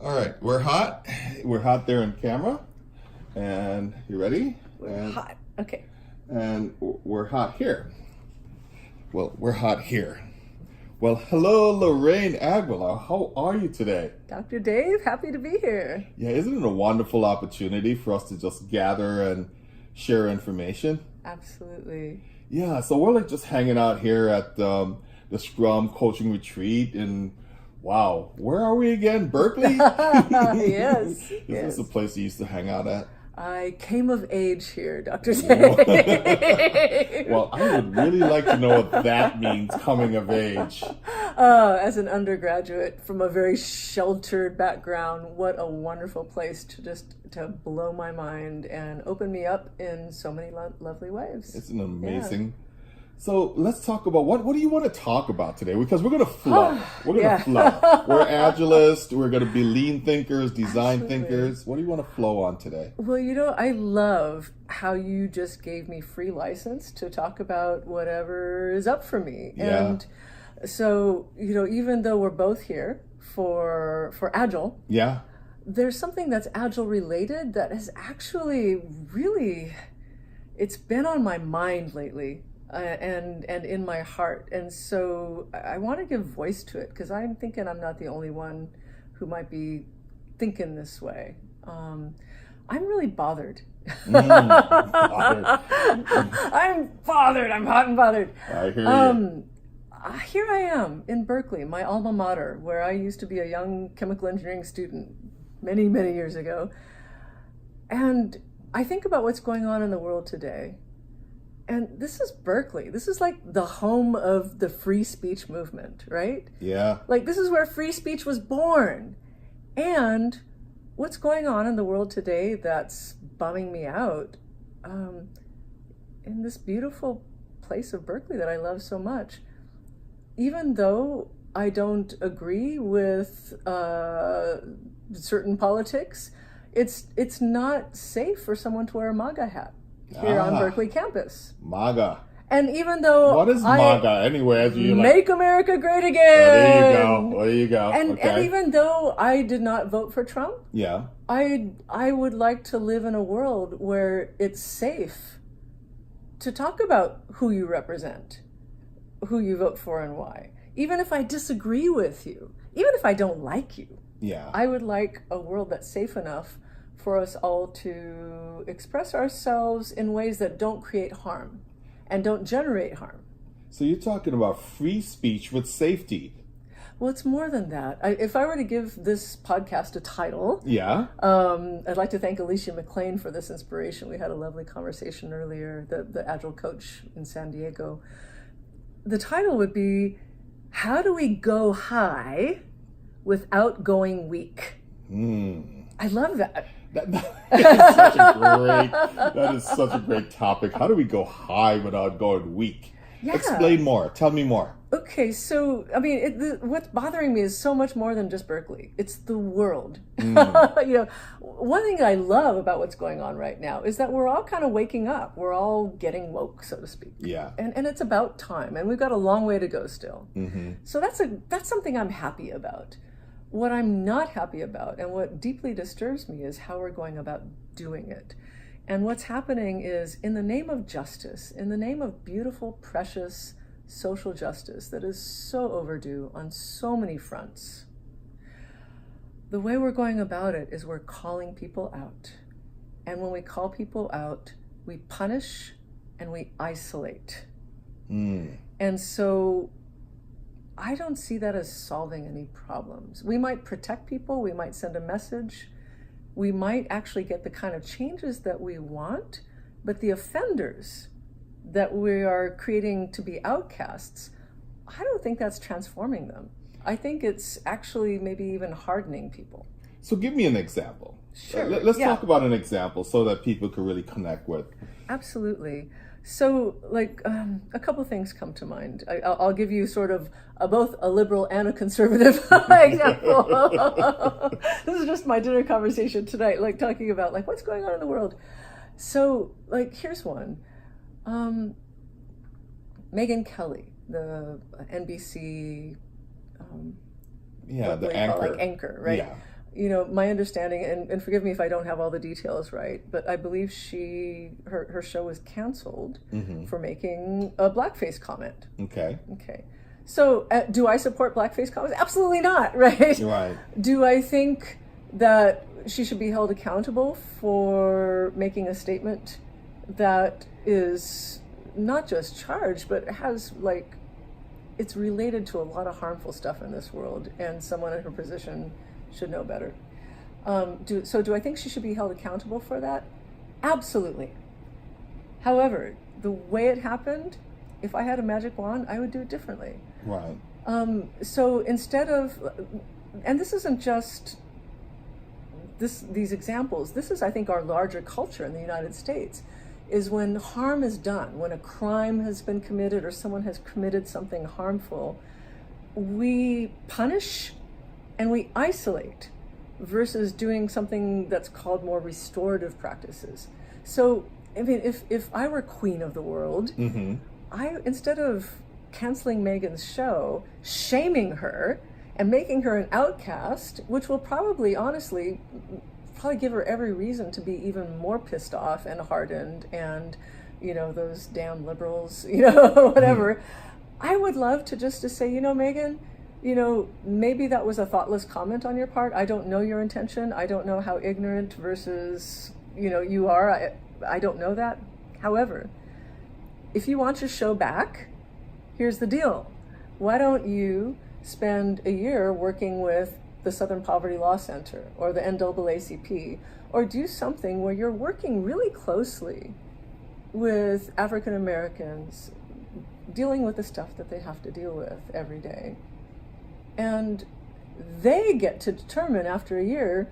All right, we're hot. We're hot there in camera. And you ready? We're hot. Okay. And we're hot here. Well, we're hot here. Well, hello, Lorraine Aguilar. How are you today? Dr. Dave, happy to be here. Yeah, isn't it a wonderful opportunity for us to just gather and share information? Absolutely. Yeah, so we're like just hanging out here at the Scrum Coaching Retreat in, wow, where are we again? Berkeley? Yes. Is yes. this the place you used to hang out at? I came of age here, Dr. Dave. Well, I would really like to know what that means, coming of age. As an undergraduate from a very sheltered background, what a wonderful place to blow my mind and open me up in so many lovely ways. It's an amazing. So let's talk about what do you want to talk about today? Because we're going to flow. We're going to flow. We're agilists. We're going to be lean thinkers, design Absolutely. thinkers. What do you want to flow on today? Well, I love how you just gave me free license to talk about whatever is up for me. Yeah. And so, even though we're both here for Agile, Yeah. there's something that's Agile related that has actually really, it's been on my mind lately. And in my heart. And so I want to give voice to it because I'm thinking I'm not the only one who might be thinking this way. I'm really bothered. Bothered. I'm bothered. I'm hot and bothered. I hear you. Here I am in Berkeley, my alma mater, where I used to be a young chemical engineering student many, many years ago. And I think about what's going on in the world today. And this is Berkeley. This is like the home of the free speech movement, right? Yeah. Like this is where free speech was born. And what's going on in the world today that's bumming me out in this beautiful place of Berkeley that I love so much, even though I don't agree with certain politics, it's not safe for someone to wear a MAGA hat here on Berkeley campus. MAGA. And even though What is MAGA anyway? As you Make America Great Again. There you go. And even though I did not vote for Trump, Yeah. I would like to live in a world where it's safe to talk about who you represent, who you vote for and why. Even if I disagree with you, even if I don't like you, Yeah. I would like a world that's safe enough for us all to express ourselves in ways that don't create harm and don't generate harm. So you're talking about free speech with safety. Well, it's more than that. If I were to give this podcast a title, Yeah. I'd like to thank Alicia McLean for this inspiration. We had a lovely conversation earlier, the Agile coach in San Diego. The title would be, How Do We Go High Without Going Weak? I love that. That is such a great topic. How do we go high without going weak? Yeah. Explain more. Tell me more. Okay, so, what's bothering me is so much more than just Berkeley. It's the world. One thing I love about what's going on right now is that we're all kind of waking up. We're all getting woke, so to speak. Yeah. And it's about time, and we've got a long way to go still. Mm-hmm. So that's something I'm happy about. What I'm not happy about and what deeply disturbs me is how we're going about doing it. And what's happening is, in the name of justice, in the name of beautiful, precious social justice that is so overdue on so many fronts, the way we're going about it is we're calling people out. And when we call people out, we punish and we isolate. And so I don't see that as solving any problems. We might protect people, we might send a message, we might actually get the kind of changes that we want, but the offenders that we are creating to be outcasts, I don't think that's transforming them. I think it's actually maybe even hardening people. So give me an example. Sure. Let's talk about an example so that people can really connect with. Absolutely. So, a couple things come to mind. I'll give you sort of both a liberal and a conservative example. This is just my dinner conversation tonight, talking about what's going on in the world. So, here's one. Megyn Kelly, the NBC, the anchor. Anchor, right? Yeah. my understanding, and forgive me if I don't have all the details right, but I believe her show was canceled for making a blackface comment. Okay. So do I support blackface comments? Absolutely not, right? Right. Do I think that she should be held accountable for making a statement that is not just charged, but has it's related to a lot of harmful stuff in this world, and someone in her position should know better. Do I think she should be held accountable for that? Absolutely. However, the way it happened, if I had a magic wand, I would do it differently. Right. So instead of, and this isn't just these examples, this is, I think, our larger culture in the United States, is when harm is done, when a crime has been committed or someone has committed something harmful, we punish and we isolate versus doing something that's called more restorative practices. So, I mean, if I were queen of the world, instead of canceling Megan's show, shaming her and making her an outcast, which will probably give her every reason to be even more pissed off and hardened and, those damn liberals, whatever. I would love to say, Megan, maybe that was a thoughtless comment on your part. I don't know your intention. I don't know how ignorant versus, you are. I don't know that. However, if you want your show back, here's the deal. Why don't you spend a year working with the Southern Poverty Law Center or the NAACP, or do something where you're working really closely with African Americans dealing with the stuff that they have to deal with every day. And they get to determine after a year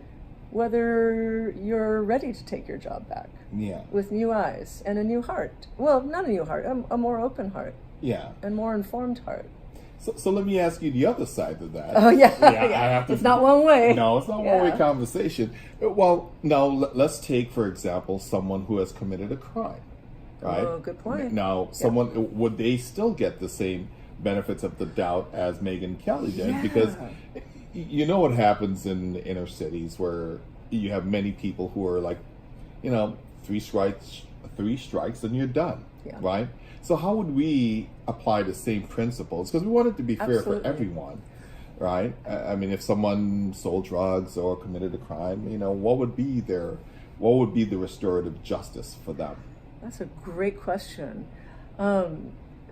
whether you're ready to take your job back. Yeah. With new eyes and a new heart. Well, not a new heart, a more open heart. Yeah. And more informed heart. So let me ask you the other side of that. Oh, yeah. I have to, it's not one way. No, it's not one-way conversation. Well, now, let's take, for example, someone who has committed a crime, right? Oh, good point. Now, would they still get the same benefits of the doubt as Megyn Kelly did? Yeah. Because you know what happens in inner cities where you have many people who are like, three strikes and you're done, right? So how would we apply the same principles? Because we want it to be fair for everyone, right? I mean, if someone sold drugs or committed a crime, what would be the restorative justice for them? That's a great question.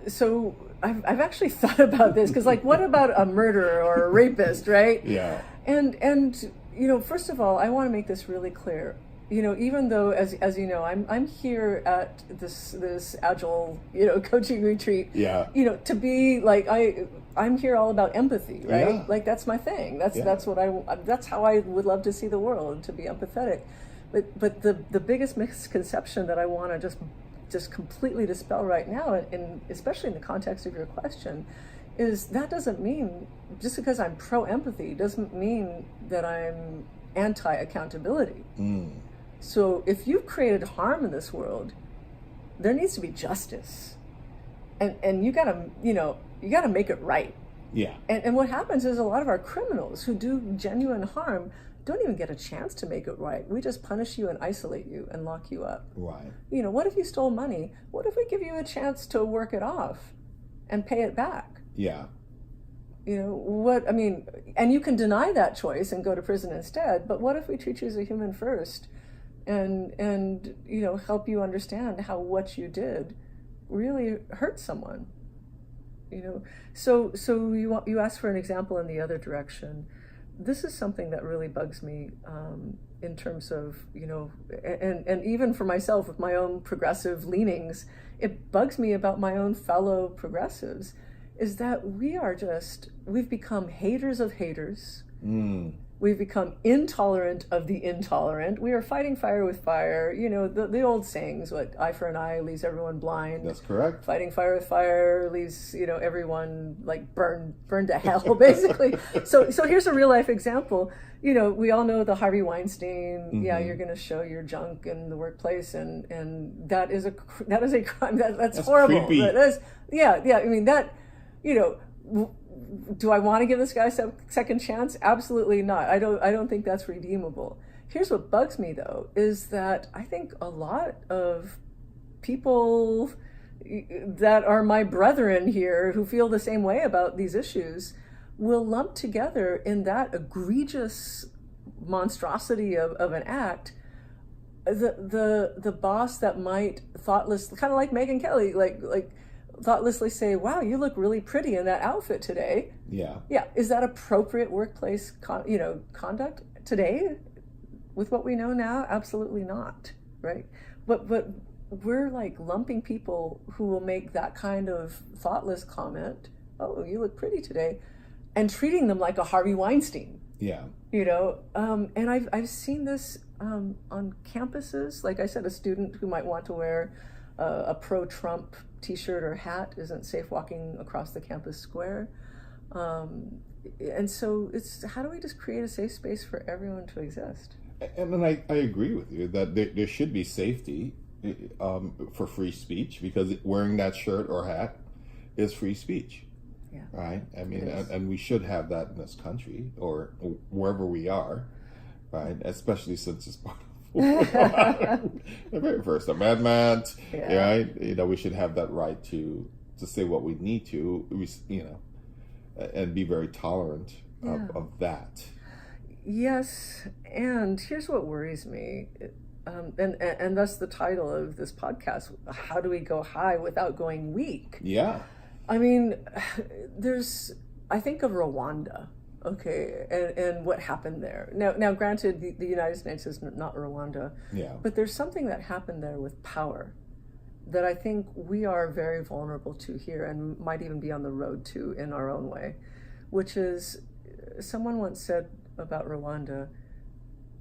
So I've actually thought about this, because what about a murderer or a rapist, right? Yeah. And first of all, I want to make this really clear. Even though, as you know, I'm here at this Agile, coaching retreat. Yeah. To be I'm here all about empathy, right? Yeah. That's my thing. That's how I would love to see the world, to be empathetic. But the biggest misconception that I want to just completely dispel right now, and especially in the context of your question, is that doesn't mean, just because I'm pro-empathy doesn't mean that I'm anti-accountability. So if you've created harm in this world, there needs to be justice, and you gotta make it right. Yeah. And what happens is a lot of our criminals who do genuine harm don't even get a chance to make it right. We just punish you and isolate you and lock you up. Right. What if you stole money? What if we give you a chance to work it off and pay it back? Yeah. And you can deny that choice and go to prison instead, but what if we treat you as a human first and help you understand how what you did really hurt someone? So you asked for an example in the other direction. This is something that really bugs me in terms of, and even for myself with my own progressive leanings, it bugs me about my own fellow progressives, is that we've become haters of haters. We've become intolerant of the intolerant. We are fighting fire with fire. The old sayings, what eye for an eye leaves everyone blind. That's correct. Fighting fire with fire leaves, everyone burned to hell, basically. So here's a real life example. We all know the Harvey Weinstein, you're going to show your junk in the workplace, and that is a crime. That's horrible. Creepy. I mean, that, do I want to give this guy a second chance? Absolutely not. I don't think that's redeemable. Here's what bugs me though, is that I think a lot of people that are my brethren here who feel the same way about these issues will lump together in that egregious monstrosity of an act the boss that might thoughtlessly, kind of like Megyn Kelly, like thoughtlessly say, wow, you look really pretty in that outfit today. Yeah. Is that appropriate workplace conduct today with what we know now? Absolutely not, right? But we're like lumping people who will make that kind of thoughtless comment, oh, you look pretty today, and treating them like a Harvey Weinstein. Yeah. And I've seen this on campuses. Like I said, a student who might want to wear a pro-Trump t-shirt or hat isn't safe walking across the campus square. And so it's, how do we just create a safe space for everyone to exist? And then I agree with you that there should be safety for free speech, because wearing that shirt or hat is free speech. Yeah. Right? I mean, and we should have that in this country or wherever we are, right? Especially since it's part of the very First Amendment, right? We should have that right to say what we need to, and be very tolerant of that. Yes, and here's what worries me, and thus the title of this podcast, how do we go high without going weak? Yeah. I mean, I think of Rwanda, okay, and what happened there. Now granted, the United States is not Rwanda, but there's something that happened there with power that I think we are very vulnerable to here and might even be on the road to in our own way, which is, someone once said about Rwanda,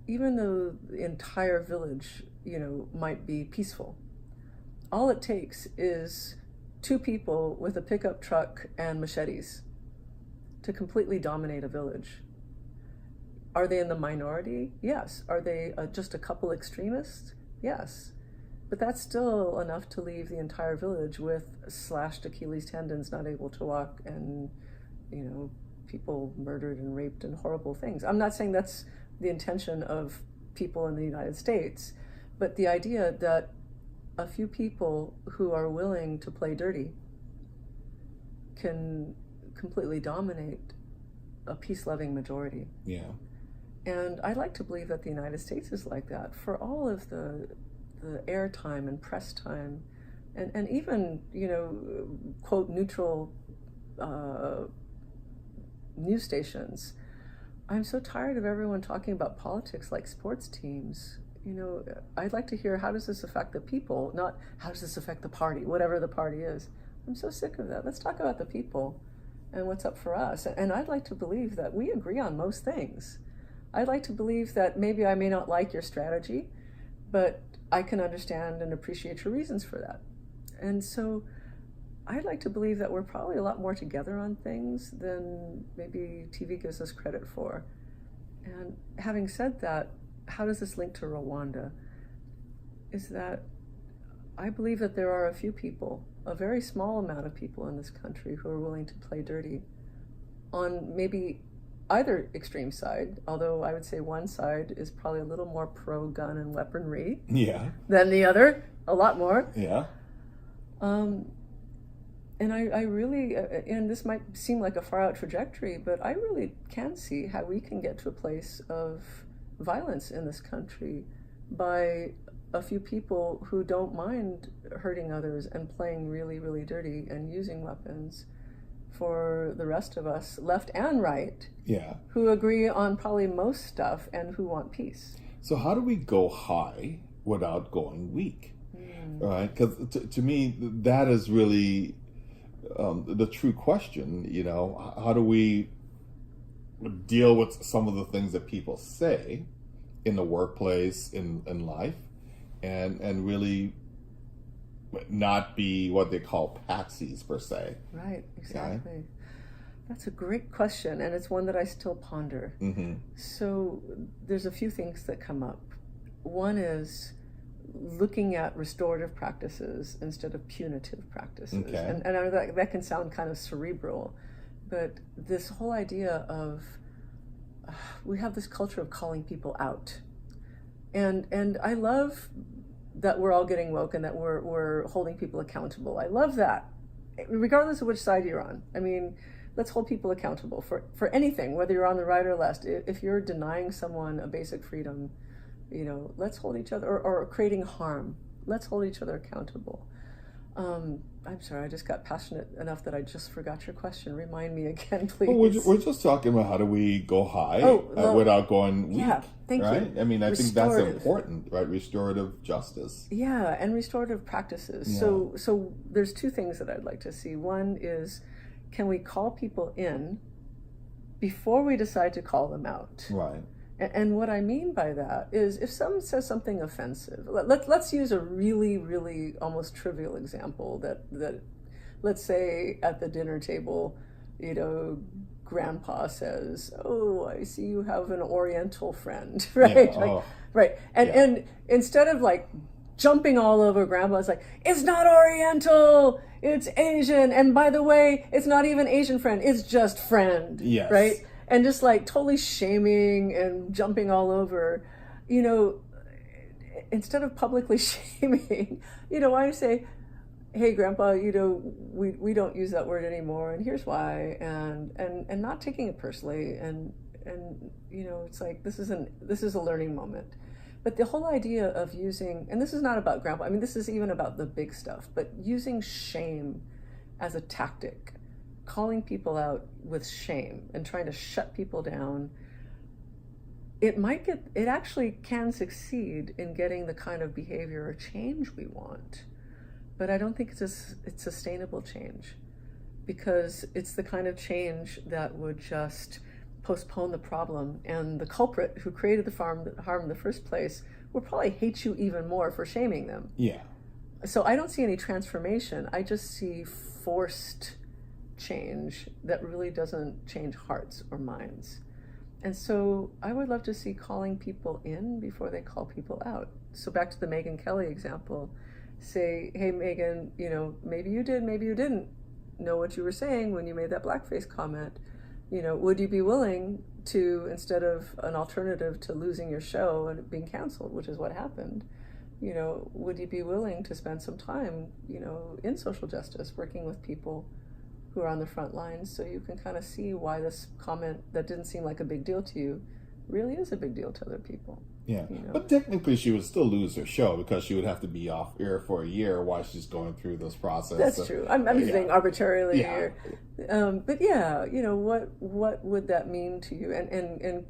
even though the entire village, might be peaceful, all it takes is 2 people with a pickup truck and machetes to completely dominate a village. Are they in the minority? Yes. Are they just a couple extremists? Yes. But that's still enough to leave the entire village with slashed Achilles tendons, not able to walk, and, people murdered and raped and horrible things. I'm not saying that's the intention of people in the United States, but the idea that a few people who are willing to play dirty can completely dominate a peace-loving majority. Yeah. And I'd like to believe that the United States is like that for all of the airtime and press time and even, quote, neutral news stations. I'm so tired of everyone talking about politics like sports teams. I'd like to hear, how does this affect the people, not how does this affect the party, whatever the party is. I'm so sick of that. Let's talk about the people and what's up for us. And I'd like to believe that we agree on most things. I'd like to believe that maybe I may not like your strategy, but I can understand and appreciate your reasons for that. And so I'd like to believe that we're probably a lot more together on things than maybe TV gives us credit for. And having said that, how does this link to Rwanda? Is that I believe that there are a few people, a very small amount of people in this country who are willing to play dirty on maybe either extreme side, although I would say one side is probably a little more pro-gun and weaponry than the other, a lot more. Yeah. And I really, and this might seem like a far-out trajectory, but I really can see how we can get to a place of violence in this country by a few people who don't mind hurting others and playing really, really dirty and using weapons for the rest of us, left and right, who agree on probably most stuff and who want peace. So how do we go high without going weak? Right? Because to me, that is really the true question. How do we deal with some of the things that people say in the workplace, in life, and really not be what they call patsies per se. Right, exactly. Okay? That's a great question, and it's one that I still ponder. Mm-hmm. So there's a few things that come up. One is looking at restorative practices instead of punitive practices. Okay. And that can sound kind of cerebral, but this whole idea of we have this culture of calling people out, and I love that we're all getting woke and that we're holding people accountable. I love that, regardless of which side you're on. I mean, let's hold people accountable for anything, whether you're on the right or left. If you're denying someone a basic freedom, let's hold each other, or creating harm, let's hold each other accountable. I'm sorry, I just got passionate enough that I just forgot your question. Remind me again, please. Well, we're just talking about how do we go high without going weak. Yeah, thank right? you. I mean, I think that's important, right? Restorative justice. Yeah, and restorative practices. Yeah. So there's two things that I'd like to see. One is, can we call people in before we decide to call them out? Right. And what I mean by that is, if someone says something offensive, let's use a really, really almost trivial example that let's say at the dinner table, grandpa says, "Oh, I see you have an Oriental friend," right? Yeah. Right. And instead of like jumping all over grandpa, it's like, "It's not Oriental, it's Asian. And by the way, it's not even Asian friend, it's just friend." Yes. Right? And just like totally shaming and jumping all over, instead of publicly shaming, I say, "Hey, Grandpa, we don't use that word anymore, and here's why," and not taking it personally, and it's like this is a learning moment. But the whole idea of using, and this is not about Grandpa, I mean, this is even about the big stuff, but using shame as a tactic, calling people out with shame and trying to shut people down, it actually can succeed in getting the kind of behavior or change we want. But I don't think it's sustainable change, because it's the kind of change that would just postpone the problem, and the culprit who created the harm in the first place will probably hate you even more for shaming them. Yeah. So I don't see any transformation. I just see forced change that really doesn't change hearts or minds. And so I would love to see calling people in before they call people out. So back to the Megyn Kelly example, say, "Hey, Megan, maybe you did, maybe you didn't know what you were saying when you made that blackface comment. Would you be willing to, instead of an alternative to losing your show and being canceled, which is what happened, would you be willing to spend some time, in social justice, working with people who are on the front lines, so you can kind of see why this comment that didn't seem like a big deal to you really is a big deal to other people." Yeah, but technically she would still lose her show, because she would have to be off air for a year while she's going through this process. That's true. I'm saying arbitrarily. Yeah. But yeah, what would that mean to you? And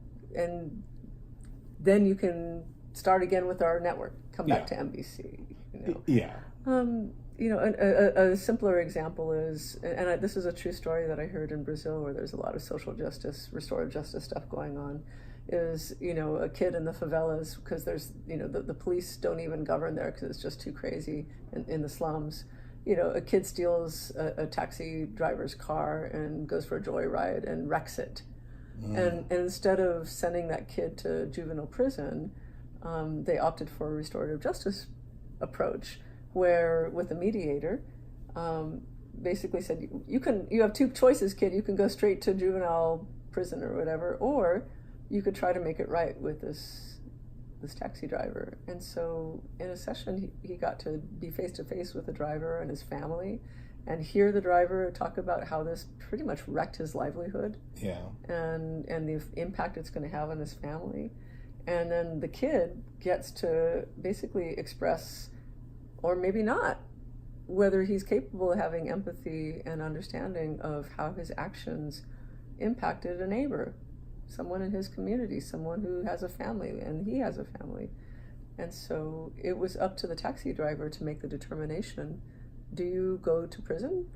then you can start again with our network. Come back to NBC. Yeah. A simpler example is, and this is a true story that I heard in Brazil, where there's a lot of social justice, restorative justice stuff going on, is, a kid in the favelas, because there's, the police don't even govern there because it's just too crazy in the slums. A kid steals a taxi driver's car and goes for a joyride and wrecks it. And instead of sending that kid to juvenile prison, they opted for a restorative justice approach, where with a mediator, basically said, you have two choices, kid. You can go straight to juvenile prison or whatever, or you could try to make it right with this taxi driver. And so in a session, he got to be face to face with the driver and his family, and hear the driver talk about how this pretty much wrecked his livelihood. Yeah. And the impact it's going to have on his family. And then the kid gets to basically express, or maybe not, whether he's capable of having empathy and understanding of how his actions impacted a neighbor, someone in his community, someone who has a family, and he has a family. And so it was up to the taxi driver to make the determination: do you go to prison,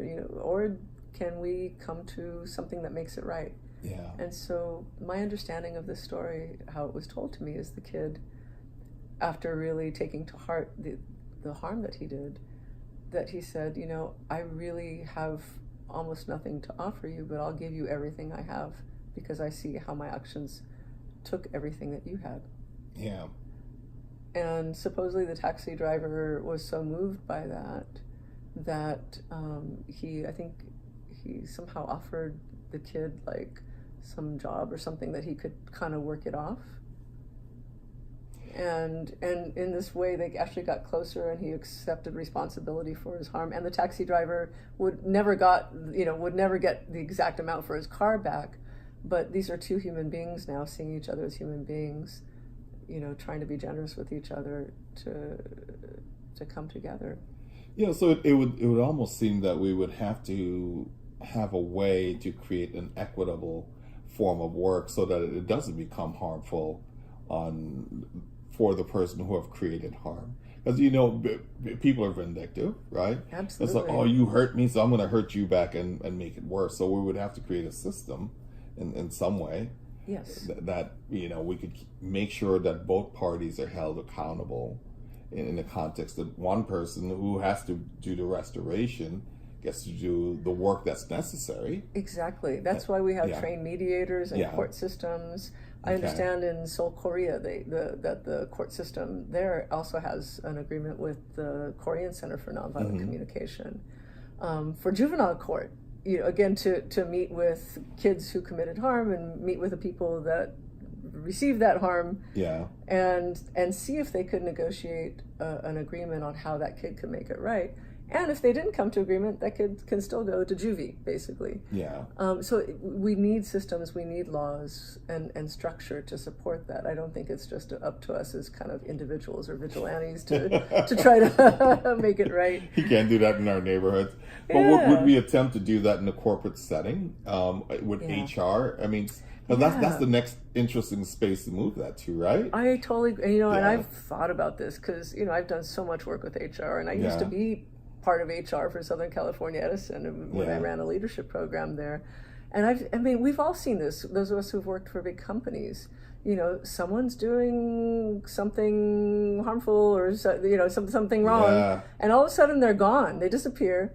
or can we come to something that makes it right? Yeah. And so my understanding of this story, how it was told to me, is the kid, after really taking to heart the harm that he did, that he said, I really have almost nothing to offer you, but I'll give you everything I have, because I see how my actions took everything that you had. Yeah. And supposedly the taxi driver was so moved by that he somehow offered the kid like some job or something that he could kind of work it off. And in this way, they actually got closer, and he accepted responsibility for his harm. And the taxi driver would never get the exact amount for his car back. But these are two human beings now, seeing each other as human beings, trying to be generous with each other to come together. Yeah, so it would almost seem that we would have to have a way to create an equitable form of work so that it doesn't become harmful for the person who have created harm. Because people are vindictive, right? Absolutely. It's like, oh, you hurt me, so I'm going to hurt you back and make it worse. So we would have to create a system in some way. Yes. That we could make sure that both parties are held accountable in the context that one person who has to do the restoration gets to do the work that's necessary. Exactly. That's why we have trained mediators and court systems. I understand in Seoul, Korea, that the court system there also has an agreement with the Korean Center for Nonviolent Communication for juvenile court. Again, to meet with kids who committed harm and meet with the people that received that harm. Yeah. And see if they could negotiate an agreement on how that kid could make it right. And if they didn't come to agreement, that kid can still go to juvie, basically. Yeah. So we need systems, we need laws and structure to support that. I don't think it's just up to us as kind of individuals or vigilantes to try to make it right. You can't do that in our neighborhoods. But would we attempt to do that in a corporate setting with HR? I mean, that's the next interesting space to move that to, right? I totally, and I've thought about this because, I've done so much work with HR, and I used to be part of HR for Southern California Edison when I ran a leadership program there. And we've all seen this, those of us who've worked for big companies. Someone's doing something harmful or something wrong, and all of a sudden they're gone. They disappear.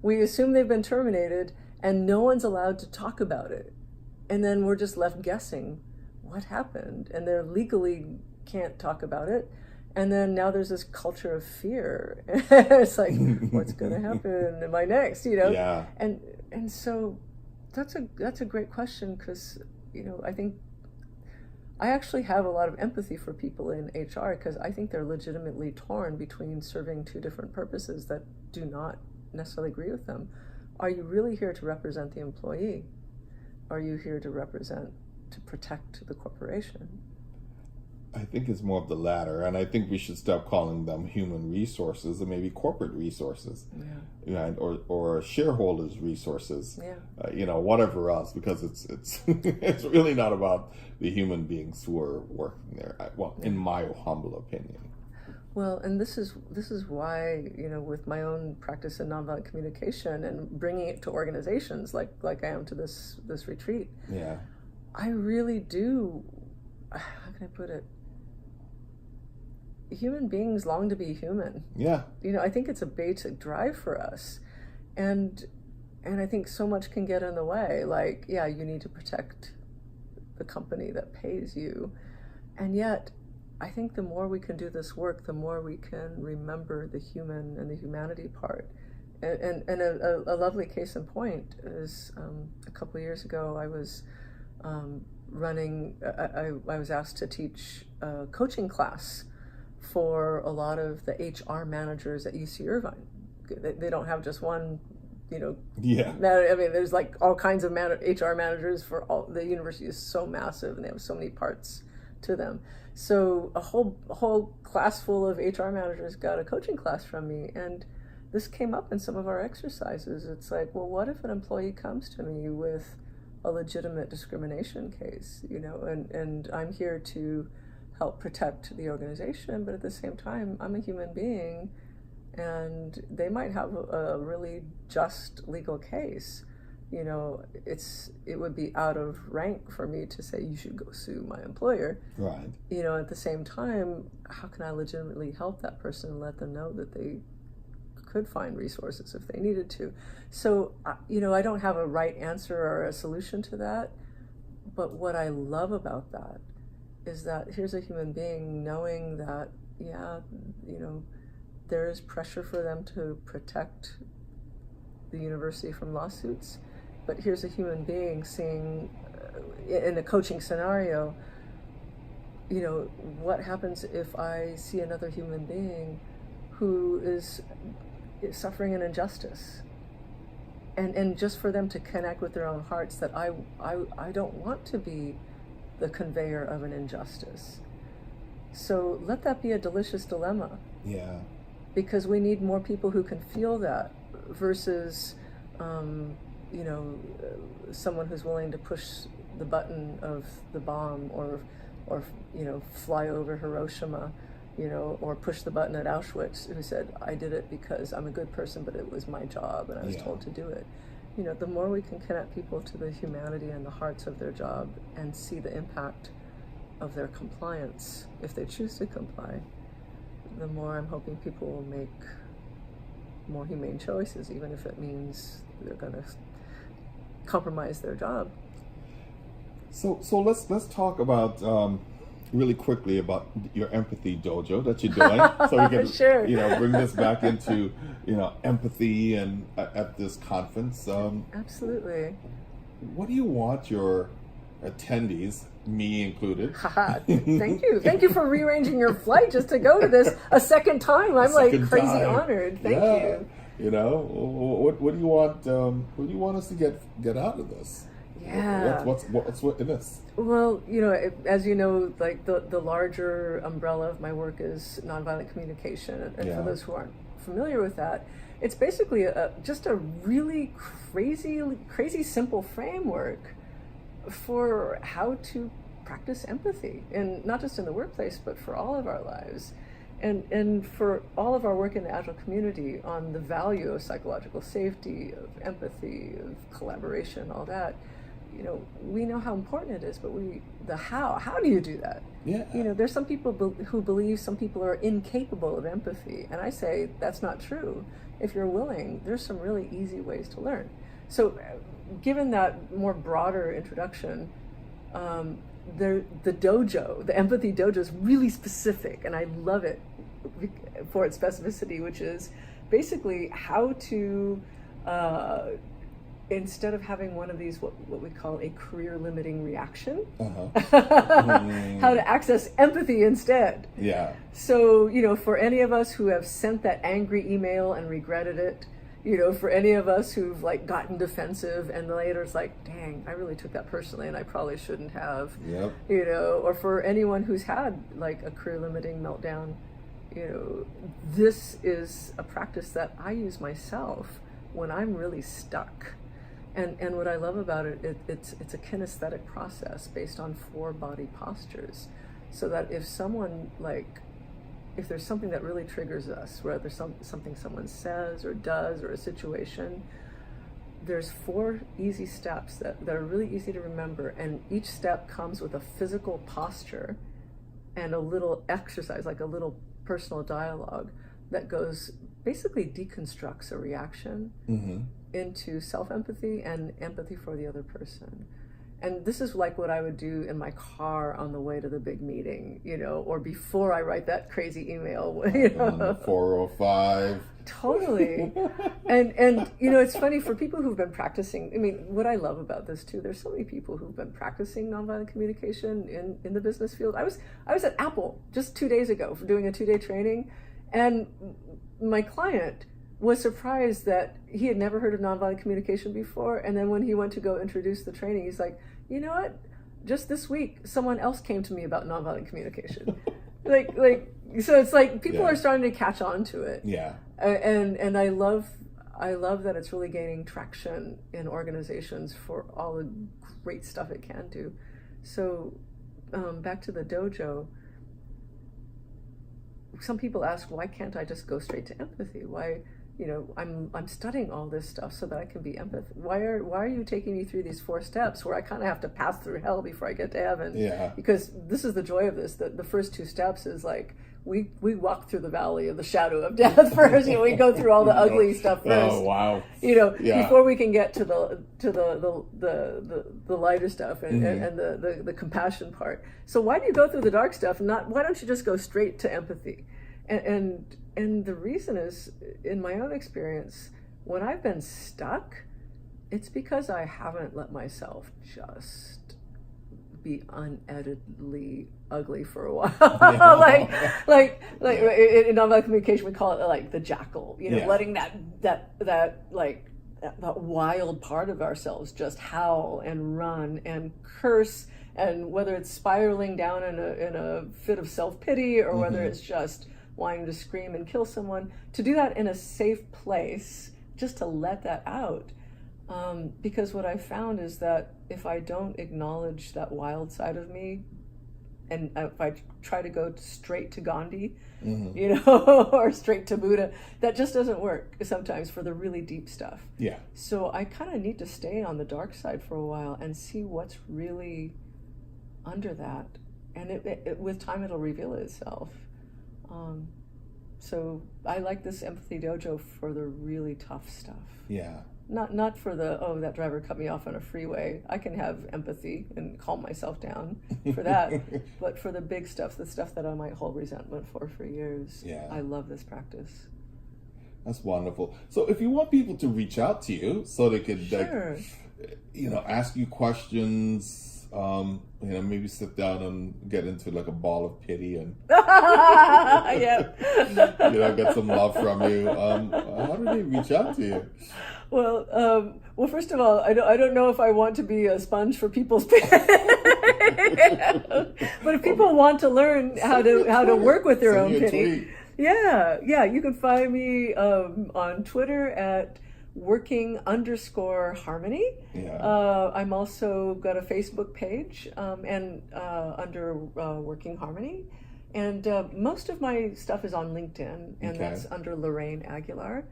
We assume they've been terminated, and no one's allowed to talk about it. And then we're just left guessing what happened, and they legally can't talk about it. And then now there's this culture of fear. It's like, what's going to happen? Am I next? Yeah. And so that's a great question because I think I actually have a lot of empathy for people in HR because I think they're legitimately torn between serving two different purposes that do not necessarily agree with them. Are you really here to represent the employee? Are you here to protect the corporation? I think it's more of the latter, and I think we should stop calling them human resources and maybe corporate resources, or shareholders' resources, whatever else, because it's it's really not about the human beings who are working there. In my humble opinion. Well, and this is why with my own practice in nonviolent communication and bringing it to organizations like I am to this retreat. Yeah, I really do. How can I put it? Human beings long to be human. Yeah. I think it's a basic drive for us. And I think so much can get in the way. Like, you need to protect the company that pays you. And yet, I think the more we can do this work, the more we can remember the human and the humanity part. And a lovely case in point is a couple of years ago, I was I was asked to teach a coaching class for a lot of the HR managers at UC Irvine. They don't have just one, there's like all kinds of HR managers for all. The university is so massive and they have so many parts to them. So a whole class full of HR managers got a coaching class from me, and this came up in some of our exercises. It's like, well, what if an employee comes to me with a legitimate discrimination case, and I'm here to help protect the organization, but at the same time, I'm a human being, and they might have a really just legal case. It would be out of rank for me to say you should go sue my employer. Right. At the same time, how can I legitimately help that person and let them know that they could find resources if they needed to? So, I don't have a right answer or a solution to that, but what I love about that is that here's a human being knowing that, there is pressure for them to protect the university from lawsuits, but here's a human being seeing, in a coaching scenario, what happens if I see another human being who is suffering an injustice? And just for them to connect with their own hearts that I don't want to be the conveyor of an injustice. So let that be a delicious dilemma. Yeah. Because we need more people who can feel that versus, someone who's willing to push the button of the bomb or fly over Hiroshima, or push the button at Auschwitz, who said, I did it because I'm a good person, but it was my job and I was told to do it. The more we can connect people to the humanity and the hearts of their job and see the impact of their compliance, if they choose to comply, the more I'm hoping people will make more humane choices, even if it means they're going to compromise their job. So let's talk about really quickly about your Empathy Dojo that you're doing, so we can sure. Bring this back into empathy and at this conference. Absolutely. What do you want your attendees, me included? Thank you for rearranging your flight just to go to this a second time. I'm crazy honored. Thank you. What do you want? What do you want us to get out of this? Yeah. What's in this? Well, as you know, like the larger umbrella of my work is nonviolent communication, and for those who aren't familiar with that, it's basically just a really crazy simple framework for how to practice empathy, and not just in the workplace, but for all of our lives, and for all of our work in the Agile community on the value of psychological safety, of empathy, of collaboration, all that. We know how important it is, but how do you do that? Yeah. There's some people who believe some people are incapable of empathy, and I say that's not true. If you're willing, there's some really easy ways to learn. So given that more broader introduction, the dojo, the Empathy Dojo, is really specific, and I love it for its specificity, which is basically how to instead of having one of these what we call a career limiting reaction, how to access empathy instead. Yeah. So for any of us who have sent that angry email and regretted it, for any of us who've gotten defensive and later it's like, dang, I really took that personally and I probably shouldn't have. Yep. Or for anyone who's had a career limiting meltdown, this is a practice that I use myself when I'm really stuck. And what I love about it, it's a kinesthetic process based on 4 body postures, so that if someone if there's something that really triggers us, whether something someone says or does or a situation, there's 4 easy steps that are really easy to remember, and each step comes with a physical posture and a little exercise, like a little personal dialogue that basically deconstructs a reaction into self-empathy and empathy for the other person. And this is what I would do in my car on the way to the big meeting, or before I write that crazy email. On the 405. Totally. And it's funny for people who've been practicing. I mean, what I love about this too, there's so many people who've been practicing nonviolent communication in the business field. I was at Apple just 2 days ago for doing a 2-day training, and my client was surprised that he had never heard of nonviolent communication before. And then when he went to go introduce the training, he's like, you know what? Just this week, someone else came to me about nonviolent communication. So it's people are starting to catch on to it. Yeah. And I love that it's really gaining traction in organizations for all the great stuff it can do. So back to the dojo. Some people ask, why can't I just go straight to empathy? Why, I'm studying all this stuff so that I can be empathetic. Why are you taking me through these 4 steps where I kind of have to pass through hell before I get to heaven? Yeah. Because this is the joy of this. The first 2 steps is we walk through the valley of the shadow of death first. We go through all the ugly stuff first. Oh wow. Before we can get to the lighter stuff and the compassion part. So why do you go through the dark stuff? Why don't you just go straight to empathy? And the reason is, in my own experience, when I've been stuck, it's because I haven't let myself just be uneditably ugly for a while. like in nonviolent communication, we call it like the jackal, letting that wild part of ourselves just howl and run and curse, and whether it's spiraling down in a fit of self-pity or whether it's just wanting to scream and kill someone, to do that in a safe place, just to let that out. Because what I found is that if I don't acknowledge that wild side of me, and if I try to go straight to Gandhi, or straight to Buddha, that just doesn't work sometimes for the really deep stuff. Yeah. So I kind of need to stay on the dark side for a while and see what's really under that. And it with time, it'll reveal itself. So I like this Empathy Dojo for the really tough stuff. Yeah. Not for the, that driver cut me off on a freeway. I can have empathy and calm myself down for that. But for the big stuff, the stuff that I might hold resentment for years, I love this practice. That's wonderful. So if you want people to reach out to you so they could, sure. Ask you questions, maybe sit down and get into like a ball of pity and get some love from you. How do they reach out to you? Well, first of all, I don't know if I want to be a sponge for people's pain. But if people want to learn how to work with their own pity, you can find me on Twitter at working_harmony. I'm also got a Facebook page and under Working Harmony, and most of my stuff is on LinkedIn, and that's under Lorraine Aguilar.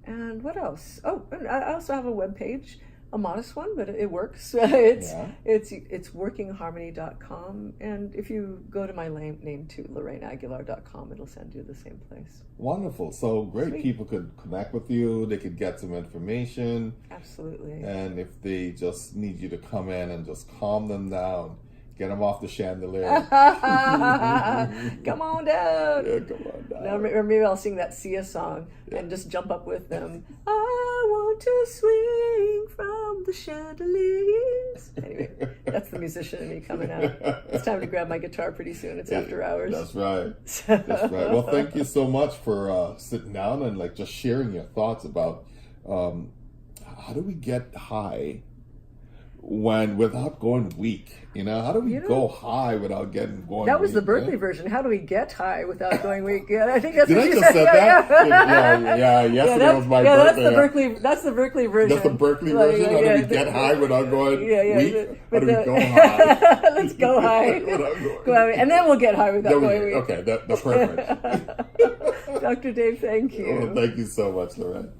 And what else? Oh, I also have a webpage, a modest one, but it works. It's workingharmony.com, and if you go to my name too, LorraineAguilar.com, it'll send you to the same place. Wonderful. So great. Sweet. People could connect with you. They could get some information. Absolutely. And if they just need you to come in and just calm them down, get them off the chandelier. Come on down. Yeah, come on down. Now, or maybe I'll sing that Sia song and just jump up with them. I want to swing from the chandeliers. Anyway, that's the musician in me coming out. It's time to grab my guitar pretty soon. It's after hours. That's right. That's right. Well, thank you so much for sitting down and just sharing your thoughts about how do we get high without going weak? How do we go high without going weak? That was the Berkeley version. How do we get high without going weak? Yeah, I think that's Did what I you just said. that? Yesterday was my birthday. That's the Berkeley version. That's the Berkeley version. How do we get high without going weak? How do we go high? Let's go high. Go high. And then we'll get high without going weak. Okay, that's perfect. Dr. Dave, thank you. Oh, thank you so much, Lorraine.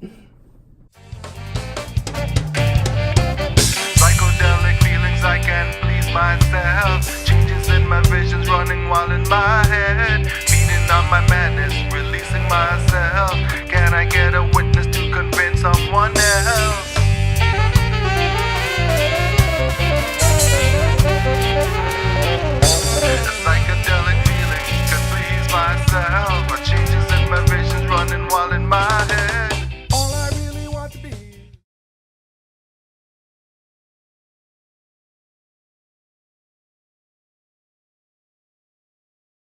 I can't please myself. Changes in my visions running wild in my head. Feeding on my madness.